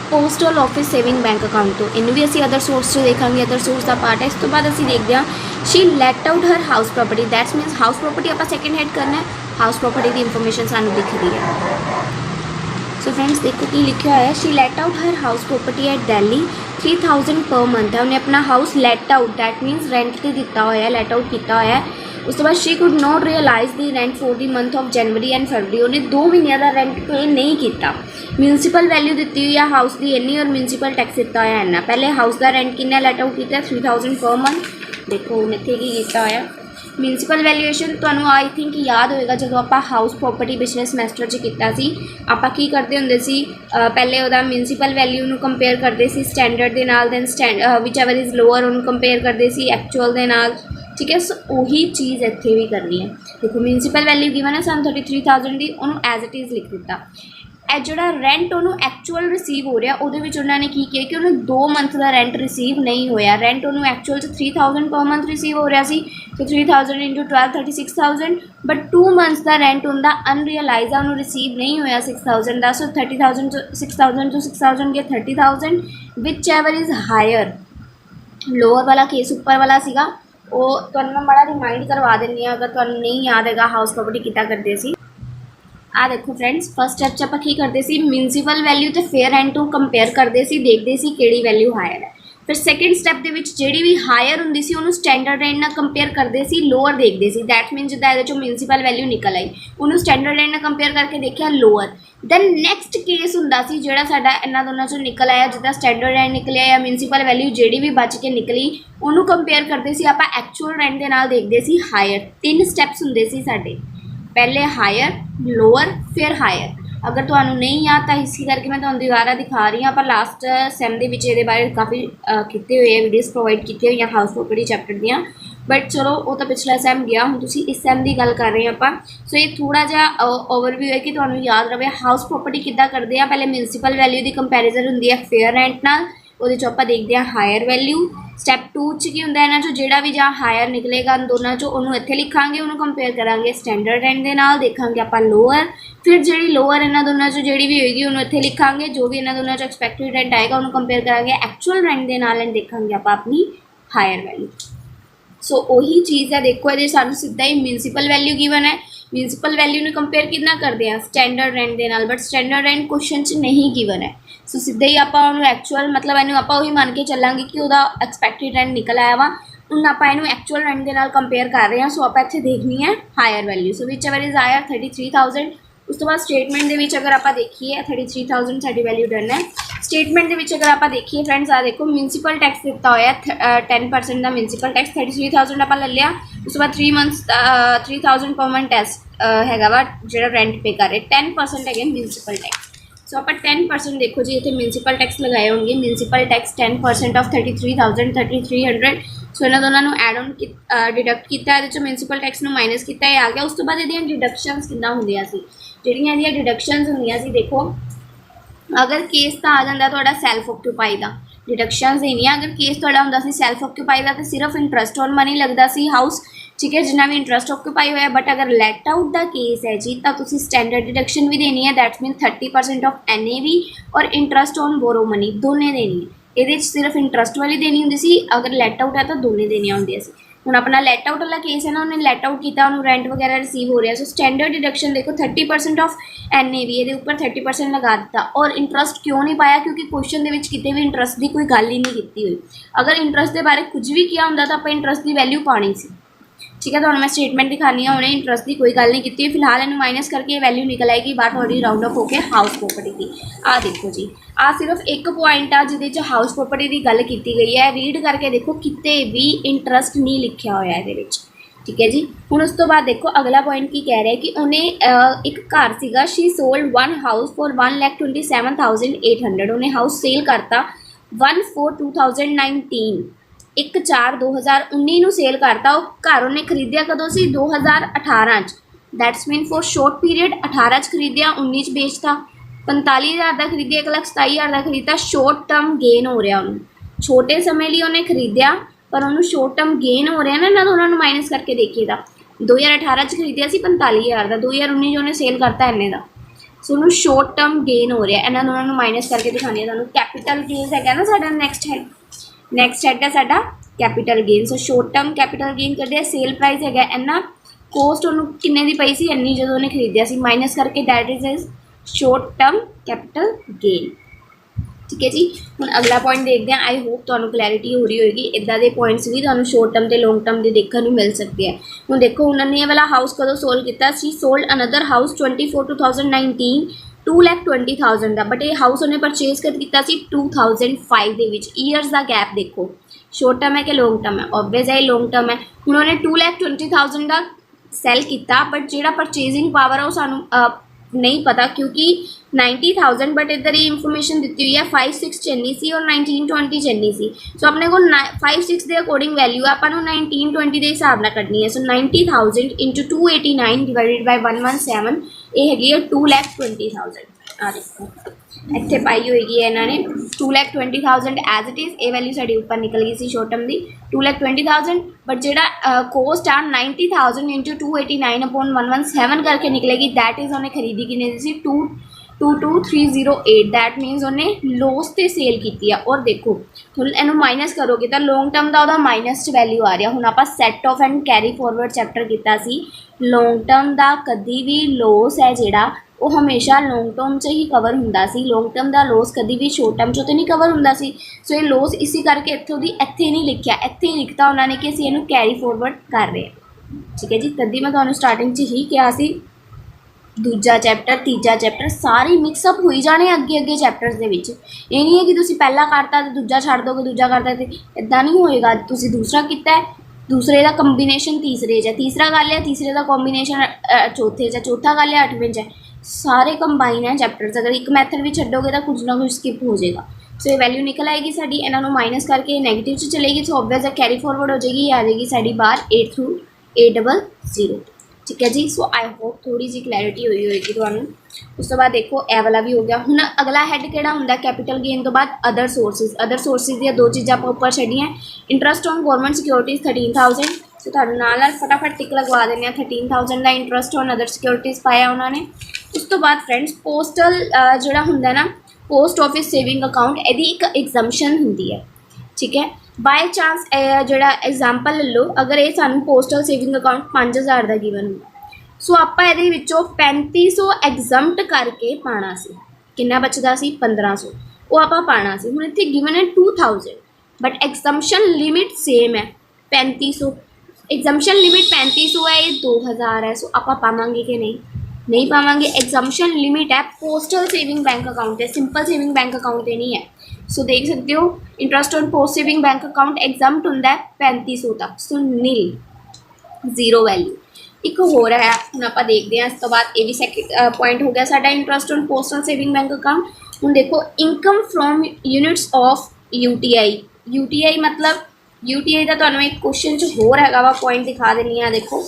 postal office saving bank account तो, इनू भी असी अदर सोर्स से देखा, अदर सोर्स का पार्ट है। इस तो बाद असी देखते हैं she let out her house property, that's means house property आप सैकेंड हैड करना है, हाउस प्रॉपर्टी की इंफॉर्मेशन सानू दिख रही है। सो फ्रेंड्स देखो कि लिखा हुआ है she let out her house property at Delhi 3,000 पर मंथ है। उन्हें अपना house let out that means rent पर दिता हुआ, लैट आउट किया हुआ है। उस तो बाद she could not realise the rent for the month of January and February, उन्हें 2 महीनों का रेंट पे नहीं किया। म्यूनसिपल वैल्यू दी हुई है हाउस की इन्नी और म्यूनसिपल टैक्स दिता हुआ इन्ना। पहले हाउस का रेंट कितना लैट आउट किया 3,000 पर मंथ। देखो उन्हें इतने की किया होया म्यूनसिपल वैल्यूएशन तुहानूं आई थिंक याद होएगा जो आप हाउस प्रॉपर्टी पिछले समैसटर च किया सी, आप की करते होंदे सी पहले वह म्यूनसिपल वैल्यू नूं कंपेयर करते सी स्टैंडर्ड दे नाल, then whichever is lower उन्होंने कंपेयर करते सी एक्चुअल दे नाल, ठीक है। सो उही चीज़ इत्थे भी करनी है। देखो म्यूनसिपल वैल्यू गिवन है सानूं 33,000 की, उन्होंने एज इट इज़ लिख दिता। ए जोड़ा रेंट उन्होंने एक्चुअल रिसीव हो रहा उहदे विच उन्होंने की किया कि उन्होंने 2 मंथ का रेंट रिसीव नहीं होया। रेंट उन्होंने एक्चुअल 3,000 पर मंथ रिसीव हो रहा सी, तो 3,000 इंटू 12 36,000, बट 2 मंथ्स का रेंट उनका अनरियलाइज है, उन्होंने रिसीव नहीं होया 6,000 का। सो 30,000 to 6,000 के 30,000 whichever is higher. Lower वाला केस उपर वाला सीगा वो तुहानूं मैं माड़ा रिमाइंड करवा देनी है अगर तुहानूं नहीं याद है हाउस प्रॉपर्टी कितना करते सी। आ देखो फ्रेंड्स फर्स्ट स्टैप आप की करते सी म्यूनसिपल वैल्यू तो फेयर रेंट नूं कंपेयर करते सी, देखते सी किहड़ी वैल्यू हायर है। फिर सैकेंड स्टैप के जिहड़ी भी हायर हुंदी सी उहनूं स्टैंडर्ड रेंट नाल कंपेयर करते सी, लोअर देखते सी। दैट मीन जिद्दां इहदे चों म्यूनसिपल वैल्यू निकल आई उहनूं स्टैंडर्ड रेंट नाल कंपेयर करके देखिया लोअर। दैन नैक्सट केस हुंदा सी जिहड़ा साडा इन्हां दोनां चों निकल आया, जिद्दां स्टैंडर्ड रेंट निकलिया या म्यूनसिपल वैल्यू जिहड़ी भी बच के निकली उहनूं कंपेयर करते सी आपां एक्चुअल रेंट दे नाल देखते सी हायर। 3 स्टैप्स हुंदे सी साडे, पहले हायर लोअर फिर हायर। अगर तुहानूं नहीं याद तो इसी करके मैं तुहानूं दोबारा दिखा रही हाँ, पर लास्ट सैम दे विच इहदे बारे काफ़ी कीते हुए वीडियोज़ प्रोवाइड की हुई हाउस प्रॉपर्टी चैप्टर दियाँ, बट चलो वो तो पिछला सैम गया, हुण तुसीं इस सैम की गल कर रहे हैं आपां। सो ये थोड़ा जिहा ओवरव्यू है कि तुहानूं याद रहे हाउस प्रॉपर्टी किद्दां करदे आ। पहले म्यूनसिपल वैल्यू की कंपैरिजन हुंदी है फेयर रेंट नाल, उहदे चों आपां देखदे हां हायर वैल्यू। स्टैप 2 च की हुंदा इन्हां चों जिहड़ा भी जहाँ हायर निकलेगा दोनों चों उन्होंने इत्थे लिखांगे, उन्होंने कंपेयर करांगे स्टैंडर्ड रेंट दे नाल, देखांगे आपां लोअर। फिर जी लोअर इन्हां दोनों चों जिहड़ी भी होएगी उन्होंने इत्थे लिखांगे, जो भी इन्हां दोनों चों एक्सपैक्टेड रेंट आएगा उन्होंने कंपेयर करांगे एक्चुअल रेंट दे नाल, देखांगे आपां अपनी हायर वैल्यू। सो वही चीज़ है, देखो ये सानूं सीधा ही म्यूनसिपल वैल्यू गिवन है, म्यूनसिपल वैल्यू ने कंपेयर कितना करते हैं स्टैंडर्ड रेंट दे नाल, बट स्टैंडर्ड रेंट क्वेश्चन च नहीं गिवन है। सो सीधे ही आप एक्चुअल मतलब इन्हूं आपां उही मान के चलांगे कि उहदा एक्सपैक्टेड रेंट निकल आया वा, हुण आपां इहनूं एक्चुअल रेंट दे नाल कंपेयर कर रहे हैं। सो आपां इत्थे देखनी है higher value. So whichever is higher 33,000। उस तो बाद स्टेटमेंट दे विच अगर आप देखिए 33,000 साडी वैल्यू डन है। स्टेटमेंट दे विच अगर आप देखिए फ्रेंड्स आ देखो म्यूनसिपल टैक्स दिता होया 10% का म्यूनसिपल टैक्स 33,000 आप ले लिया। उस तो बाद 3 मंथ्स 3,000 पर मंथ टैक्स हैगा वा जिहड़ा रेंट पे कर रहे 10% है म्यूनसिपल टैक्स। सो आप 10% देखो जी इतने म्यूनसिपल टैक्स लगाए होंगे, म्यूनसिपल टैक्स 10% ऑफ 33,000 3,300। सो इन्होंने दोनों एड ऑन डिडक्ट किया, म्यूनसिपल टैक्स माइनस किया आ गया। उस तो बाद ये डिडक्शनस कितना होंदियां सी, जिहड़ियां इहदियां डिडक्शनस होंदियां सी देखो अगर केस तो आ जाता थोड़ा सैल्फ ऑक्यूपाई का डिडक्शनस देनिया। अगर केस थोड़ा होंदा सी सैल्फ ऑक्यूपाई का तो सिर्फ इंटरस्ट ऑन मनी लगता सी हाउस, ठीक है, जिन्ना भी इंटरस्ट ऑक्यूपाई होया। बट अगर लैट आउट का केस है जी तो तुसी स्टैंडर्ड डिडक्शन भी देनी है, दैट्स मीन 30% ऑफ NAV और इंटरस्ट ऑन बोरो मनी दोने देनी है। ये सिर्फ इंटरस्ट वाली देनी होंदी सी, अगर लैट आउट है तो दोने देनिया होंदियां सी। हुण अपना लैट आउट वाला केस है ना, उन्हें लैट आउट किया, उन्होंने रेंट वगैरह रिसीव हो रहा है, सो स्टैंडर्ड डिडक्शन देखो 30% ऑफ NAV ये ऊपर 30% लगा दिता। और इंटरस्ट क्यों नहीं पाया, क्योंकि क्वेश्चन के किते भी इंटरस्ट की कोई गल ही नहीं की हुई। अगर इंटरस्ट के बारे कुछ भी किया होंदा तो आप इंटरस्ट की वैल्यू पानी सी, ठीक है। तो मैं स्टेटमेंट दिखानी है, उन्हें इंटरस्ट की कोई गल नहीं की। फिलहाल इन्हें माइनस करके वैल्यू निकल आएगी बाहर थोड़ी राउंड अप होकर हाउस प्रॉपर्टी की। आ देखो जी, आ सिर्फ एक पॉइंट आ जिहदे हाउस प्रॉपर्टी की गल की गई है। रीड करके देखो, किते भी इंटरस्ट नहीं लिखा होया इहदे विच, ठीक है जी। हुण उस तो बाद देखो अगला पॉइंट की कह रहा है कि उन्हें एक घर सीगा, she sold one house for 1,27,800। उन्हें हाउस सेल करता 1/4/2019, 1/4/2019 सेल करता। वो घर उन्हें खरीदिया कदों सी 2018 that's mean for short period. 18 खरीदिया, 19 बेचता। 45,000 का खरीदिया, 1,27,000 का खरीदा। शॉर्ट टर्म गेन हो रहा उन्होंने, छोटे समय लिए उन्हें खरीदिया पर उन्होंने शॉर्ट टर्म गेन हो रहा है ना, तो उन्होंने माइनस करके देखिएगा। 2018 खरीदिया सी 45,000 का, 2019 उन्हें सेल करता इन्ने का, सो उन्होंने शॉर्ट टर्म गेन हो रहा है। इन्होंने उन्होंने माइनस करके दिखानी है। कैपिटल गेन्स है ना साडा नेक्स्ट है, नैक्सट हैगा साडा capital gain. So short term capital gain कर दिया। सेल प्राइस है इन्ना, कोस्ट उन्होंने किन्ने दी पई सी इन्नी जो उन्हें खरीदिया सी, माइनस करके that is short term capital gain, ठीक है जी। हम अगला पॉइंट देखते हैं। आई होप तो क्लैरिटी हो रही होगी। इदा के पॉइंट्स भी तो शॉर्ट टर्म तो लॉन्ग टर्म के देखने को मिल सकते हैं। हम देखो उन्होंने ये वाला हाउस कदों सोल्व किया, सी सोल्ड अनदर हाउस 24/2019 2,20,000 का। बट ये हाउस उन्हें परचेज कर किया 2005 के। ईयर्स का गैप देखो, शॉर्ट टर्म है कि लॉन्ग टर्म है, ऑब्वियस है लॉन्ग टर्म है। उन्होंने 2,20,000 का सैल किया, बट जो परचेजिंग पावर है वो सानू नहीं पता, क्योंकि 90,000 बट इधर ये इन्फॉर्मेशन दी हुई है 5-6 चलनी सी और 19-20 चलनी सी। सो अपने को 5-6 के अकॉर्डिंग वैल्यू आपको 19-20 के हिसाब से कटनी है। सो 90,000 इंटू 289 डिवाइडेड बाय 117 ये हैगी 2,20,000। आ देखो इतने पाई होगी इन्होंने 2,20,000 एज इट इज़। ये वैल्यू साड़ी ऊपर निकल गई सी शॉर्ट टर्म की 2,20,000, बट जो कोस्ट आ 90,000 इंटू 289/117 करके निकलेगी। दैट इज़ उन्हें खरीदी कितने दी सी 222,308। दैट मीनस उन्हें लॉस से सेल की है। और देखो हम इनू माइनस करोगे तो लॉन्ग टर्म का वह माइनस वैल्यू आ रहा। हम आप set off and carry forward chapter किया सी, लॉन्ग टर्म का कभी भी लॉस है जोड़ा वो हमेशा लॉन्ग टर्म से ही कवर होंदा सी। लॉन्ग टर्म का लॉस कभी भी शॉर्ट टर्म चो तो नहीं कवर होंदा सी। सो ये लॉस इसी करके इतों की इत्थे नहीं लिखा, इत्थे ही लिखता उन्होंने कि असीं इहनूं कैरी फॉरवर्ड कर रहे हैं, ठीक है जी। तभी मैं तुहानूं स्टार्टिंग च ही कहा सी दूजा चैप्टर तीजा चैप्टर सारे मिक्सअप हो जाने अगे अगे चैप्टर्स के विच। ये नहीं है कि तुसीं पहला करता तो दूजा छड्ड दोगे, दूजा करता तो इदां नहीं होएगा। तुसीं दूसरा किया, दूसरे का कंबीनेशन तीसरे च है, तीसरा कर लिया, तीसरे का कॉम्बीनेशन चौथे च, चौथा कर लिया 8वें च। सारे कंबाइन है चैप्टर्स। अगर एक मैथड भी छड्डोगे तो कुछ ना कुछ स्किप हो जाएगा। सो ये वैल्यू निकल आएगी साड़ी, इन्होंने माइनस करके नेगेटिव च चलेगी। सो ऑब्वियस कैरी फॉरवर्ड हो जाएगी, आ जाएगी साड़ी बार 8 थ्रू 800, ठीक है जी। सो आई होप थोड़ी जी क्लैरिटी हुई होगी तुहानूं। उस तो बाद देखो ए वाला भी हो गया। हुण अगला हैड किहड़ा हुंदा कैपिटल गेन तो बाद अदर सोर्सिस। अदर सोर्सिस दी दो चीज़ां आपां उपर छड्डियां। Interest on government securities 13,000। So तुहानूं नाल फटाफट टिक लगवा देने 13,000 का इंटरस्ट ऑन अदर सिक्योरिटीज़ पाया उन्होंने। उस तो बाद फ्रेंड्स पोस्टल जोड़ा हुंदा ना पोस्ट ऑफिस सेविंग अकाउंट यदि एक एग्जम्पशन हुंदी है, ठीक है। बाय चांस जोड़ा एग्जाम्पल ले लो, अगर ये सानूं पोस्टल सेविंग अकाउंट 5,000 का गिवन हुंदा, सो आपां इहदे विचों 3,500 एग्जम्प्ट करके पाना सी। कितना बचदा सी 1,500, वो आपां पाना सी। हुण इत्थे गिवन है 2,000 बट एग्जम्पशन लिमिट सेम है 3,500। एग्जम्पशन लिमिट 3,500 है, ये 2,000 है। सो आपां पावांगे कि नहीं पावांगे। एग्जम्पशन लिमिट है पोस्टल सेविंग बैंक अकाउंट है, सिंपल सेविंग बैंक अकाउंट नहीं है। सो देख सकते हो interest on post saving bank account exempt होंदा है 3,500 तक। सो नील जीरो वैल्यू। एक हो रहा है हम आप देखते हैं। इस तो बाद ये भी सैकेंड पॉइंट हो गया साडा interest on postal saving bank account. हम देखो income from units of UTI। UTI मतलब UTI का तो एक क्वेश्चन जो हो रहा है पॉइंट दिखा देनी है। देखो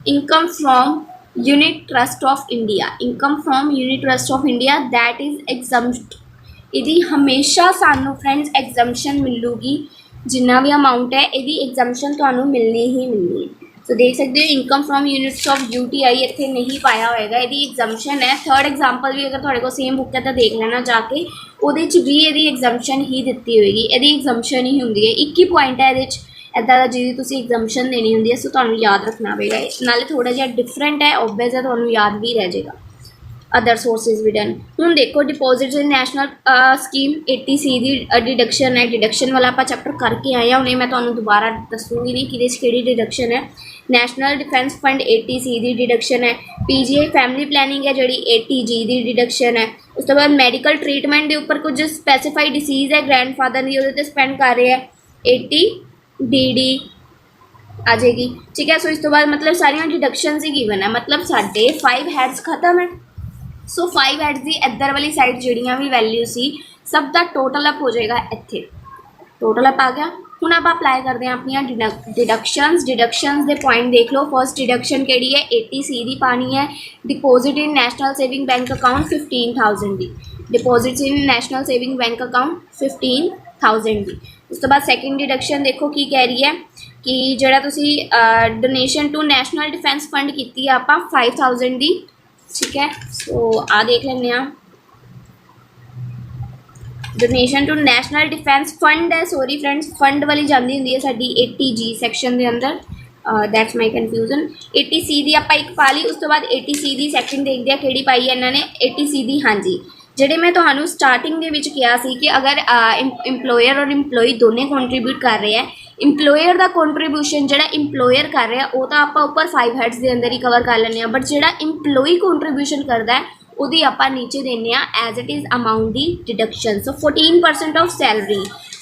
income from unit trust of India, income from unit trust of India that is exempt. ਇਹਦੀ ਹਮੇਸ਼ਾ ਸਾਨੂੰ ਫਰੈਂड्स ਐਗਜ਼ੰਪਸ਼ਨ ਮਿਲੂਗੀ, ਜਿੰਨਾ ਵੀ ਅਮਾਊਂਟ ਹੈ ਇਹਦੀ ਐਗਜ਼ੰਪਸ਼ਨ ਤੁਹਾਨੂੰ ਮਿਲਣੀ ਹੀ ਮਿਲਣੀ ਹੈ। ਸੋ ਦੇਖ ਸਕਦੇ ਹੋ income from units of UTI ਇੱਥੇ ਨਹੀਂ ਪਾਇਆ ਹੋਏਗਾ, ਇਹਦੀ ਐਗਜ਼ੰਪਸ਼ਨ ਹੈ। ਥਰਡ ਐਗਜ਼ਾਮਪਲ ਵੀ ਅਗਰ ਤੁਹਾਡੇ ਕੋਲ ਸੇਮ ਬੁੱਕ ਹੈ ਤਾਂ ਦੇਖ ਲੈਣਾ ਜਾ ਕੇ, ਉਹਦੇ 'ਚ ਵੀ ਇਹਦੀ ਐਗਜ਼ੰਪਸ਼ਨ ਹੀ ਦਿੱਤੀ ਹੋਏਗੀ, ਇਹਦੀ ਐਗਜ਼ੰਪਸ਼ਨ ਹੀ ਹੁੰਦੀ ਹੈ। 21 ਪੁਆਇੰਟ ਹੈ ਇਹਦੇ 'ਚ ਇੱਦਾਂ ਦਾ ਜਿਹਦੀ ਤੁਸੀਂ ਐਗਜ਼ੰਪਸ਼ਨ ਦੇਣੀ ਹੁੰਦੀ ਹੈ। ਸੋ ਤੁਹਾਨੂੰ ਯਾਦ ਰੱਖਣਾ ਪਏਗਾ, ਨਾਲੇ ਥੋੜ੍ਹਾ ਜਿਹਾ ਡਿਫਰੈਂਟ ਹੈ, ਓਬਵੀਅਸ ਹੈ, ਤੁਹਾਨੂੰ ਯਾਦ ਵੀ ਰਹਿ ਜਾਏਗਾ। अदर सोर्सिस भी डन। हुण देखो डिपोजिट्स इन नैशनल स्कीम 80C ਦੀ डिडक्शन है, डिडक्शन वाला आप चैप्टर करके आए हैं, उन्हें मैं तुहानूं दोबारा दसूँगी नहीं कि किहड़ी डिडक्शन है। नैशनल डिफेंस फंड 80C ਦੀ डिडक्शन है। PGI फैमिली प्लैनिंग है जिहड़ी 80G ਦੀ डिडक्शन है। उस तो बाद मैडिकल ट्रीटमेंट के उपर कुछ स्पैसीफाइड डिसीज़ है ग्रैंडफादर की, उहदे ते स्पेंड कर रहे हैं 80DD आ जाएगी, ठीक है। सो इस तो बाद मतलब सारियां डिडक्शनस ही गिवन है, मतलब साढ़े 5 हैड्स खत्म है। सो 5 हैड्स की इधर वाली साइड जिहड़ियां भी वैल्यू सी सब का टोटल अप हो जाएगा, इत्थे टोटल अप आ गया। हुण आप अप्लाई करते हैं अपनियां डिडक्शनस के पॉइंट देख लो। फर्स्ट डिडक्शन केड़ी है, 80C की पानी है। Deposit in national saving bank account 15,000 की, deposit in national saving bank account 15,000 की। उस तो बाद सैकेंड डिडक्शन देखो की कह रही है कि जिहड़ा तुसी donation to national defence fund की आप 5,000 की, ठीक है। सो आ देख लें, donation to national defence fund है, सॉरी फ्रेंड्स फंड वाली जाती होंगी है साडी 80G सैक्शन के अंदर, दैट्स माई कन्फ्यूजन। 80C की आप एक पा ली, उस तो बाद 80C की सैक्शन देखते हैं किहड़ी पाई है इन्होंने 80C की। हाँ जी, ਜਿਹੜੇ मैं ਤੁਹਾਨੂੰ स्टार्टिंग ਦੇ ਵਿੱਚ ਕਿਹਾ ਸੀ कि अगर इंप्लॉयर और इंप्लॉई दोनों कंट्रीब्यूट कर रहे हैं, इंप्लॉयर का कंट्रीब्यूशन ਜਿਹੜਾ इंप्लॉयर कर रहा है वो तो आप ऊपर 5 हैड्स के अंदर ही कवर कर लें, बट ਜਿਹੜਾ इंप्लॉई कंट्रीब्यूशन करता है ਉਹਦੀ ਆਪਾਂ नीचे देने एज इट इज़ अमाउंट की डिडक्शन। सो 14% ऑफ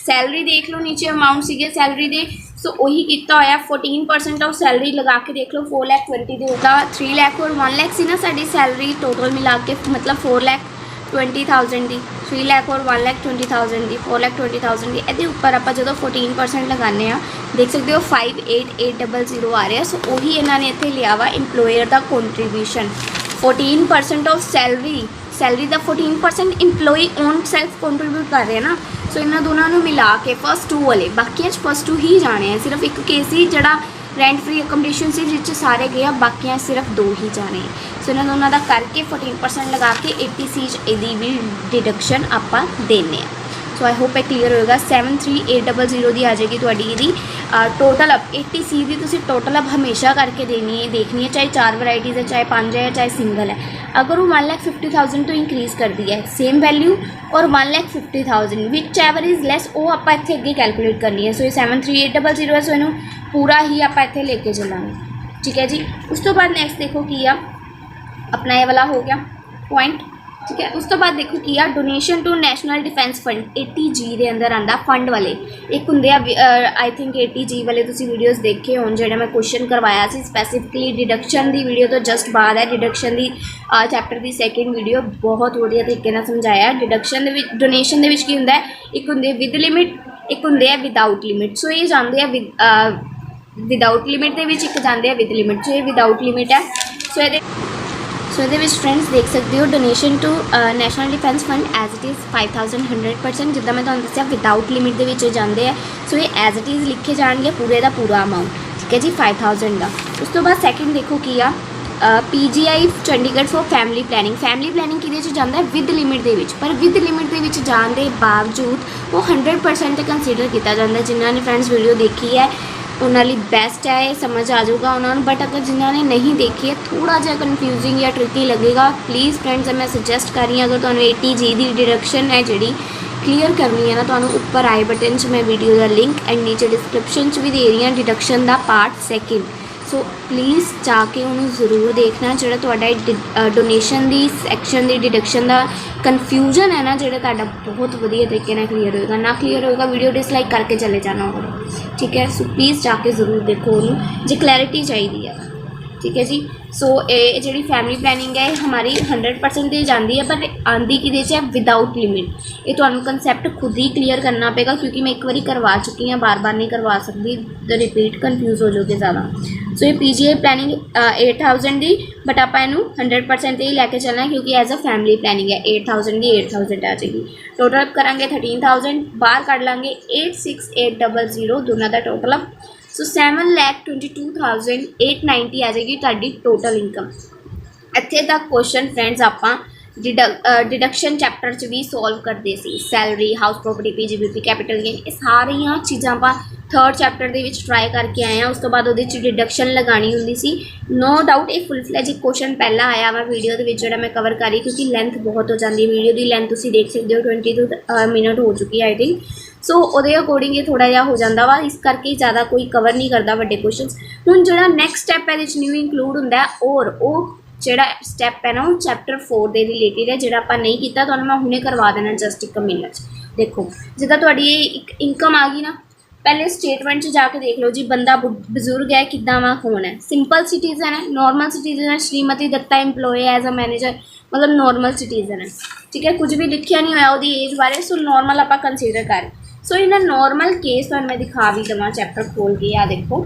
सैलरी देख लो, नीचे अमाउंट सीगे सैलरी दे। सो वही किया होया 14% ऑफ सैलरी लगा के देख लो, 4,20,000 दे होगा। 3 लाख और 1 लाख सी ना साड़ी सैलरी टोटल मिला के, मतलब 4,20,000 की, 3 लाख और 1,20,000 की, 4,20,000 की। ये उपर आप जो 14% लगाने देख सकते हो 58,800 आ रहा है। सो वही इन्होंने इतने लिया वा इंप्लॉयर का कंट्रीब्यूशन 14% ऑफ सैलरी का 14% इंप्लॉई ओन सैल्फ कंट्रीब्यूट कर रहे हैं ना। सो इन्होंने दोनों मिला के फस्ट 2 वाले, बाकी फस्ट 2 ही जाने हैं। सिर्फ एक केस ही जड़ा रेंट फ्री अकोमोडेशन से जिस सारे गए, बाकी सिर्फ 2 ही जाने हैं। सो इन्होंने दोनों का करके 14% लगा के 80C यदी भी डिडक्शन आप देने। सो आई होप क्लीयर होएगा। 73,800 की आ जाएगी थोड़ी टोटल अप 80C की। तुसी टोटल अप हमेशा करके देखनी है, चाहे 4 वैराइटीज़ है, चाहे 5 है, चाहे सिंगल है। अगर वो 1,50,000 तो इंक्रीज़ कर दी है सेम वैल्यू, और 1,50,000 विच एवर इज़ लैस वो आप इतने अगे कैलकुलेट करनी है। सो ये 73,800 है। सो इनू पूरा ही आप इतने लेके चलेंगे, ठीक है जी। उस तो बाद नैक्सट देखो की आ अपना ये वाला हो गया पॉइंट, ठीक है। उस तो बाद देखो की donation to national defence fund 80G के अंदर आंदा फंड वाले एक होंगे आई थिंक 80G वाले तुसी वीडियोस देखे हो जो मैं क्वेश्चन करवाया सी स्पैसीफिकली डिडक्शन की वीडियो तो जस्ट बाद है। डिडक्शन की चैप्टर की सैकेंड वीडियो बहुत वधिया तरीके नाल समझाया। डिडक्शन डोनेशन के की होंदा है, एक होंगे विद लिमिट, एक होंगे विदाउट लिमिट। सो ये जाते हैं विदाउट लिमिट के एक जाते हैं विद लिमिट। सो ये विदाउट लिमिट है। सो ये फ्रेंड्स देख सकते हो donation to national defence fund as it is 5,000 100%, जिदा मैं तुहानूं दस्सिया विदाउट लिमिट के जाते हैं। सो ये एज इट इज़ लिखे जाएंगे पूरे का पूरा अमाउंट, ठीक है जी 5,000 का। उस तो बाद सैकेंड देखो की PGI Chandigarh for family planning कि जाता है विद लिमिट के, पर विद लिमिट के जाने के बावजूद वो 100% कंसीडर किया जाता है। जिन्होंने फ्रेंड्स वीडियो देखी है उन्होंने बेस्ट है, समझ आ जाऊगा उन्होंने। बट अगर जिन्होंने नहीं देखी है थोड़ा जहा कन्फ्यूजिंग या ट्रिकी लगेगा, प्लीज़ फ्रेंड्स मैं सजेस्ट कर रही हूँ अगर तुहानूं 80G की डिडक्शन है जी क्लीयर करनी है ना, तुहानूं उपर आई बटन मैं वीडियो का लिंक एंड नीचे डिस्क्रिप्शन भी दे रही हूँ डिडक्शन का पार्ट 2। सो प्लीज़ जाके उन्होंने ज़रूर देखना जो डोनेशन की सैक्शन की डिडक्शन का कन्फ्यूजन है ना, जो बहुत वधिया तरीके क्लीयर होगा। ना क्लीयर होगा वीडियो डिसलाइक करके चले जाना होगा, ठीक है। सो प्लीज़ जाके ज़रूर देखो उन्होंने जो क्लैरिटी चाहिए है, ठीक है जी। सो ये जी फैमिली प्लैनिंग है हमारी 100% जाती है, पर आँधी कि है विदाउट लिमिट। ये तो कंसैप्ट खुद ही क्लीयर करना पेगा क्योंकि मैं एक बार करवा चुकी हूँ, बार बार नहीं करवा सकती तो रिपीट कन्फ्यूज़ हो जाओगे ज़्यादा। सो ये PGI प्लैनिंग 8000 की, बट आप इनू 100% ही लैके चलना है क्योंकि एज अ फैमिली प्लैनिंग है। 8000 की 8000 आ जाएगी, टोटल अप करांगे 13000, बाहर कढ़ लाँगे 86800 दोनों का टोटल अप। सो 7,22,890 आ जाएगी तुहाडी टोटल इनकम। इत्थे तक क्वेश्चन फ्रेंड्स आपां डिडक्शन चैप्टर च भी सॉल्व करते सी। Salary, house property, PGBP, capital gain, ये सारिया चीज़ां आपां थर्ड चैप्टर दे विच ट्राई करके आए हैं। उस तो बाद उहदे च डिडक्शन लगानी हुंदी सी। नो डाउट ये फुल फ्लैज क्वेश्चन पहला आया वा वीडियो दे विच, जिहड़ा मैं कवर कर रही क्योंकि लेंथ बहुत हो जाती है। वीडियो की लेंथ तुसीं देख सकते हो 22 मिनट हो चुकी है आई थिंक। सो उहदे अकॉर्डिंग ये थोड़ा जिहा हो जाता वा, इस करके ज़्यादा कोई कवर नहीं करता वड्डे क्वेश्चन। हुण जिहड़ा नैक्सट स्टैप इहदे च न्यू इंक्लूड हुंदा है, और वो ਜਿਹੜਾ स्टैप है ना वो चैप्टर 4 के रिलेटिड है, जो आप नहीं किया तो मैं हुणे करवा देना जस्ट 1 मिनट। देखो जिदा तुहाडी एक इनकम आ गई ना, पहले स्टेटमेंट जाके देख लो जी, बंदा बजुर्ग है, किदा वा कौन है, सिंपल सिटीजन है, नॉर्मल सिटीजन है, Shrimati Datta employ as a manager, मतलब नॉर्मल सिटीजन है, ठीक है। कुछ भी लिखा नहीं होया उसकी एज बारे, सो नॉर्मल आप कंसीडर कर। सो इन नॉर्मल केस तो मैं दिखा भी देवां चैप्टर खोल के। आ देखो,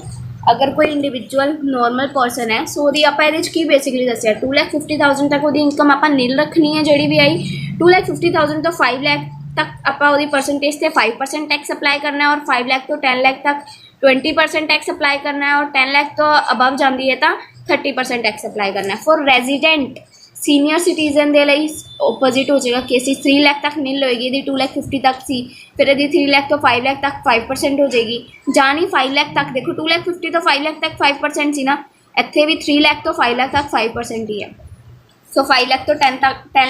अगर कोई इंडिविजुअल नॉर्मल पर्सन है, सो वो आप की बेसिकली दसिया 2,50,000 तक वो इनकम आप नील रखनी है जी भी आई। 2,50,000 तो 5 लाख तक आप परसेंटेज से 5% टैक्स अप्लाई करना है, और 5 लाख तो 10 लाख तक 20% टैक्स अप्लाई करना है, और 10 लाख तो अबव जाती है तो 30% टैक्स अप्लाई करना है। फॉर रेजिडेंट सीनियर सिटीजन के लिए ओपोजिट हो जाएगा, केसिस 3 लाख तक नील होएगी, यदि 2,50,000 तक सी, फिर यदि 3 लाख तो 5 लाख तक 5% हो जाएगी। जानी 5 लाख तक, देखो 2,50,000 तो 5 लाख तक 5% सी ना, इत्थे भी 3 लाख तो 5 लाख तक 5% ही है। सो 5 लाख तो 10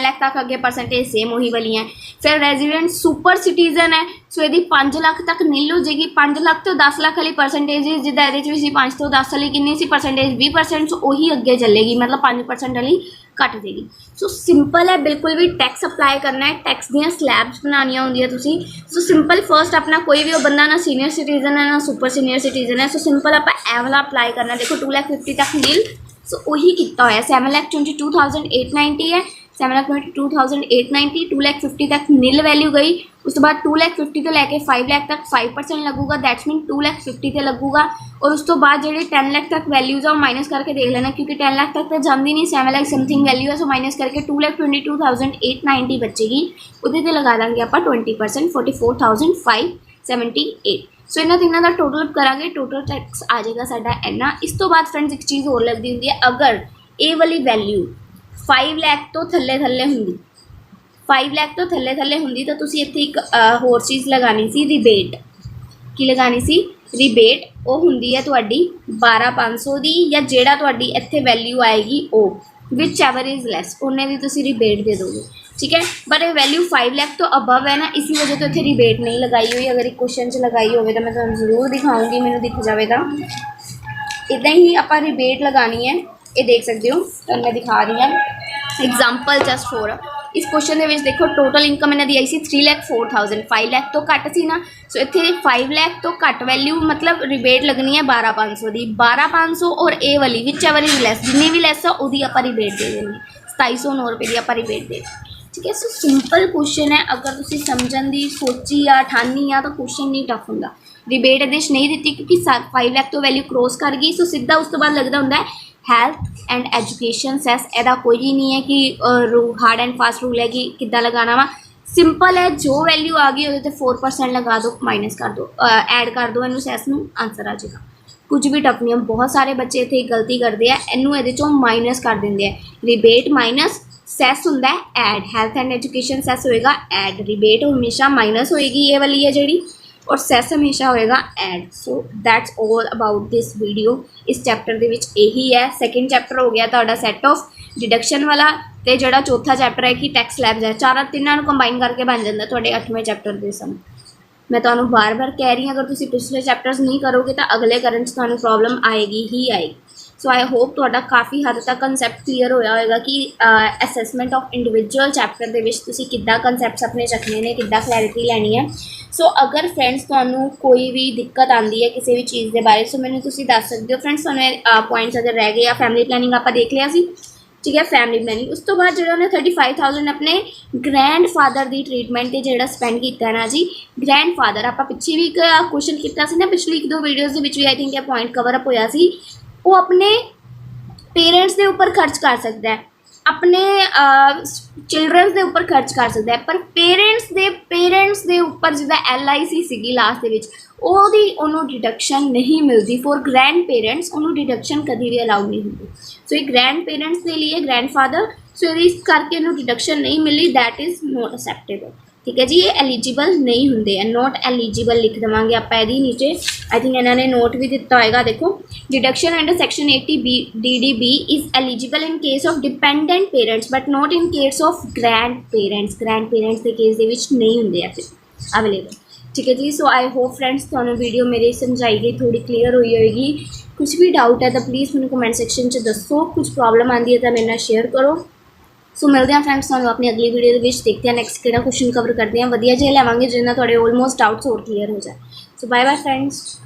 लाख तक अगे परसेंटेज सेम वही वाली है। फिर रेजिडेंट सुपर सिटीजन है, सो यदि 5 लाख तक नील हो जाएगी। 5 लाख तो 10 लाख वाली परसेंटेज जिदा ये 5 तो 10 वाली कितनी सी परसेंटेज 20%, सो वही अगे चलेगी, मतलब 5% वाली घट जाएगी। सो सिंपल है, बिल्कुल भी टैक्स अप्लाई करना है, टैक्स दी स्लैब्स बनानिया होंदियां तुसीं। सो सिंपल फर्स्ट अपना कोई भी बंदा ना सीनियर सिटीजन है ना सुपर सीनियर सिटीजन है, सो सिंपल आप ए वाला अप्लाई करना। देखो 2,50,000 तक नील, सो वही किया होया 7,22,890 है, 7,22,890, 2,50,000 तक नील वैल्यू गई। उस बाद 2,50,000 तो लैके 5 लाख तक 5% लगूगा, दैट्स मीन 2,50,000 तो लगूगा। और उस तो बाद जो 10 लाख तक वैल्यूज है माइनस करके देख लेना, क्योंकि 10 लाख तक तो जाती नहीं, 7 लाख समथिंग वैल्यू है, सो माइनस करके 2,22,890 बचेगी। उहदे ते लगा देंगे आप 20%, 44,578। सो इन्होंने तीनों का टोटल अप करांगे, टोटल टैक्स आ जाएगा साडा इन्ना। इस तो बाद फ्रेंड्स एक चीज़ होर लगती होंगी है, अगर ये वाली वैल्यू 5 लाख तो थल्ले थल्ले होंगी, 5 लाख तो थल्ले थल्ले होंगी, तो तुसीं इत्थे एक होर चीज़ लगानी सी, रिबेट। की लगानी सी रिबेट, वो होंगी है तुहाडी 12,500 दी, या जेड़ा तुहाडी इत्थे वैल्यू आएगी वो विच एवर इज़ लैस, उन्हें दी तुसीं रिबेट दे दोगे, ठीक है। बट ये वैल्यू 5 लाख तो अबव है ना, इसी वजह तो इतने रिबेट नहीं लगाई हुई। अगर एक क्वेश्चन च लगाई हो तो मैं तुहानूं जरूर दिखाऊंगी, मैनूं दिख जाए तो इदा ही आप रिबेट लगानी है। ये देख सकते हो, तो मैं दिखा रही हूँ एग्जाम्पल जस्ट फॉर। इस क्वेश्चन के देखो टोटल इनकम इन्हों की आई सी 3,04,000, 5 लाख तो घट सी ना, सो इतने 5 लाख तो घट वैल्यू मतलब रिबेट लगनी है 12,500 की। 12,500 और ए वाली विच एवर इज लैस, जिन्नी भी लैस है वो आप रिबेट दे देंगे, 2,709 रुपये की आप रिबेट दे, ठीक है। सो सिंपल क्वेश्चन है, अगर तुम समझन की सोची या ठानी आ तो क्वेश्चन नहीं टफ होंगे। रिबेट ये नहीं दी क्योंकि 5 लाख तो वैल्यू क्रॉस कर गई, सो सीधा उस तो बाद लगता होंगे हैल्थ एंड एजुकेशन सैस। एदा कोई ही नहीं है कि हार्ड एंड फास्ट रूल है कि किद्दां लगाना वा, सिंपल है, जो वैल्यू आ गई वो 4% लगा दो, माइनस कर दो, ऐड कर दो, इनू सैस में आंसर आ जाएगा। कुछ भी टफ नहीं है। बहुत सारे बच्चे इतने गलती करते हैं, इनू ये माइनस कर देंगे। रिबेट माइनस सैस होंदा है add, health and education cess होएगा ऐड, रिबेट हमेशा माइनस होएगी ये वाली है जी, और सैस हमेशा होएगा add. So that's all about this video. इस चैप्टर के यही है। सैकेंड चैप्टर हो गया तुहाडा सैट ऑफ डिडक्शन वाला, तो जोड़ा चौथा चैप्टर है कि टैक्स स्लैब्स है, चार तिनों कंबाइन करके बन जाता तुहाडे 8वें चैप्टर के सम। मैं तुहानूं बार बार कह रही हूँ, अगर तुसीं पिछले चैप्टर्स नहीं करोगे तो अगले करन च तुहानूं प्रॉब्लम आएगी ही आएगी। सो आई होप तुहाडा काफ़ी हद तक कंसैप्ट क्लीयर होया होगा कि असैसमेंट ऑफ इंडिविजुअल चैप्टर के विच तुसीं किद्दां कंसैप्ट्स अपने चखने ने, किद्दां क्लैरिटी लैनी है। सो अगर फ्रेंड्स तुहानूं कोई भी दिक्कत आती है किसी भी चीज़ के बारे, सो मैंने तुसीं दस सकते हो। फ्रेंड्स तुहानूं पॉइंट्स अगर रह गए, फैमिली प्लैनिंग आप देख लिया सी, ठीक है, फैमिली प्लैनिंग। उस तो बाद जो उन्हें 35,000 अपने ग्रैंड फादर की ट्रीटमेंट से जो स्पेंड किया ना जी, ग्रैंड फादर आप पिछे भी क्वेश्चन किया ना, पिछली 1-2 वीडियोज़ के I think point cover up होया सी। वो अपने पेरेंट्स के उपर खर्च कर सकता है, अपने चिल्ड्रनस के उपर खर्च कर सकता है, पर पेरेंट्स के उपर जिदा LIC सी लास्ट उन्होंने डिडक्शन नहीं मिलती। फॉर ग्रैंड पेरेंट्स उन्होंने डिडक्शन कभी भी अलाउ नहीं होती। सो ये ग्रैंड पेरेंट्स के लिए ग्रैंड फादर, सो इस करके इन्होंने डिडक्शन नहीं मिली, दैट इज़ नॉट एक्सेप्टेबल। ठीक है जी, ये एलिजिबल नहीं होंगे, नॉट एलिजिबल लिख देवेंगे आप नीचे। आई थिंक इन्होंने नोट भी दिता होगा, देखो deduction under section 80 DDB is eligible in case of dependent parents but not in case of grand parents के केस दे विच नहीं होंगे अवेलेबल। ठीक है जी, सो आई होप फ्रेंड्स तुहानू वीडियो मेरी समझाई गई, थोड़ी क्लीयर हुई होगी। कुछ भी डाउट है तो प्लीज़ मैंने कमेंट सैक्शन च दसो, कुछ प्रॉब्लम आती है तो मेरे नाल शेयर करो। सो मिलते हैं फ्रेंड्स तुहानू अपनी अगली वीडियो देखते हैं नैक्सट किहड़ा क्वेश्चन कवर करते हैं, वधिया जिहा लैवांगे जिन्ना तुहाडे ऑलमोस्ट डाउट्स होर क्लीयर हो जाए। सो बाय बाय फ्रेंड्स।